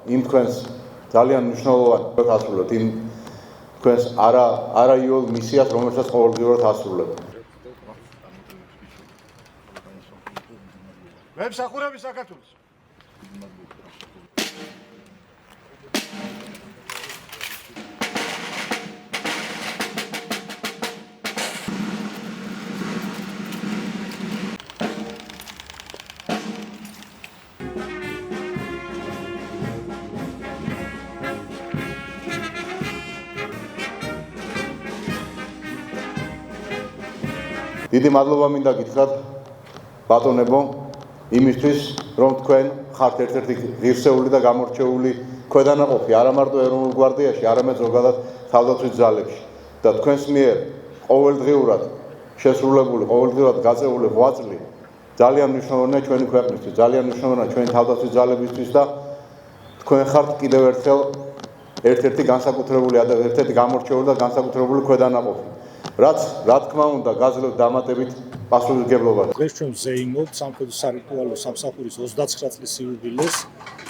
იმ თქვენს ძალიან მნიშვნელოვან ასრულებთ იმ თქვენს არაიოლ მისიას, რომელსაც ყოველდღიურად ასრულებთ. მემსახურები საქართველოს. დიდი მადლობა მინდა გითხრათ ბატონებო იმისთვის რომ თქვენ ხართ ერთ-ერთი ღირსეული და გამორჩეული ქვედანაყოფი არა მარტო ეროვნულ გვარდიაში, არამედ ზოგადად თავდაცვის ძალებში და თქვენს მიერ ყოველდღიურად შესრულებული, ყოველდღიურად გაწეული ღვაწლი ძალიან მნიშვნელოვანია ჩვენი ქვეყნისთვის, ძალიან მნიშვნელოვანია ჩვენი თავდაცვის ძალებისთვის და თქვენ ხართ კიდევ ერთხელ ერთ-ერთი განსაკუთრებული ერთ-ერთი გამორჩეული და განსაკუთრებული ქვედანაყოფი. რაც რა თქმა უნდა გაძლევთ დამატებით პასუხისმგებლობას. დღეს ჩვენ ვზეიმობთ სამხედრო სარიტუალო სამსახურის 29 წლის იუბილეს.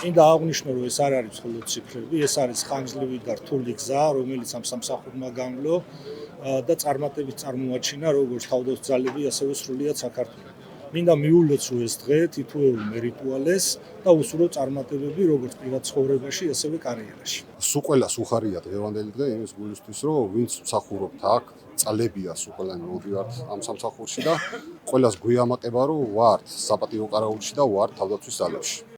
მინდა აღვნიშნო, რომ ეს არ არის მხოლოდ ციფრები, ეს არის ხანგრძლივი და რთული გზა, რომელიც ამ სამსახურმა გამლო და წარმატებით წარმოაჩინა როგორც თავდაცვის ძალები, ასევე სრულიად საქართველოს. მინდა მიულოცო ეს დღე თითოეულ მერიტუალეს და უსურვო წარმატებები როგორც პირად ცხოვრებაში, ასევე კარიერაში. სულ ყველას უხარია დღევანდელი დღე იმის გულისთვის, რომ ვინც მსახურობთ აქ, წალებია სულ ყველანი მოდივართ ამ სამსახურში და ყველას გვიამაყება, რომ ვართ საპატიო კარაულში და ვართ თავდაცვის ძალებში.